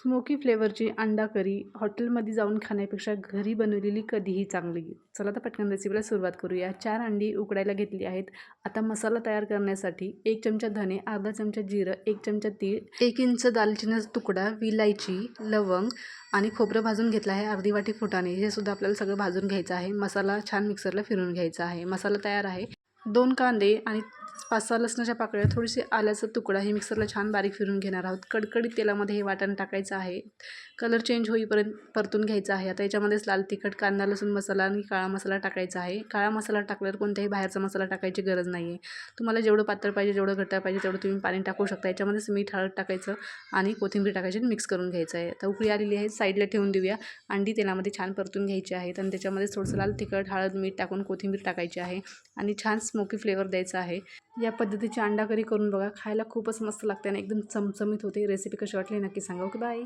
Smoky फ्लेवरची अंडा करी हॉटेलमध्ये जाऊन खाण्यापेक्षा घरी बनवलेली कधीही चांगली. चला तर पटकन रेसिपीला सुरुवात करूया. 4 अंडी उकडायला घेतली आहेत. आता मसाला तयार करण्यासाठी 1 चमचा धने, अर्धा चमचा जिरं, 1 चमचा तीळ, 1 इंच दालचिनीचा तुकडा, विलायची, लवंग आणि खोबरं भाजून घेतलं आहे. अर्धी वाटी फुटाणे, हे सुद्धा आपल्याला सगळं भाजून घ्यायचं आहे. मसाला छान मिक्सरला फिरवून घ्यायचा आहे. मसाला तयार आहे. 2 कांदे आणि 5-6 लसणाच्या पाकळ्या, थोडीशी आल्याचा तुकडा हे मिक्सरला छान बारीक फिरवून घेणार आहोत. कडकडीत तेलामध्ये हे वाटण टाकायचं आहे. कलर चेंज होईपर्यंत परतून घ्यायचं आहे. आता याच्यामध्येच लाल तिखट, कांदा लसूण मसाला आणि काळा मसाला टाकायचा आहे. काळा मसाला टाकल्यावर कोणत्याही बाहेरचा मसाला टाकायची गरज नाही आहे. तुम्हाला जेवढं पातळ पाहिजे, जेवढं घट्ट पाहिजे तेवढं तुम्ही पाणी टाकू शकता. याच्यामध्येच मीठ, हळद टाकायचं आणि कोथिंबीर टाकायची आणि मिक्स करून घ्यायचं आहे. आता उकळी आलेली आहे, साईडला ठेवून देऊया. अंडी तेलामध्ये छान परतून घ्यायची आहेत आणि त्याच्यामध्ये थोडंसं लाल तिखट, हळद, मीठ टाकून कोथिंबीर टाकायची आहे आणि छान स्मोकी फ्लेवर द्यायचा आहे. या पद्धतीची अंडा करी करून बघा, खायला खूपच मस्त लागते आणि एकदम चमचमीत होते. रेसिपी कशी वाटली नक्की सांगा. Okay, bye.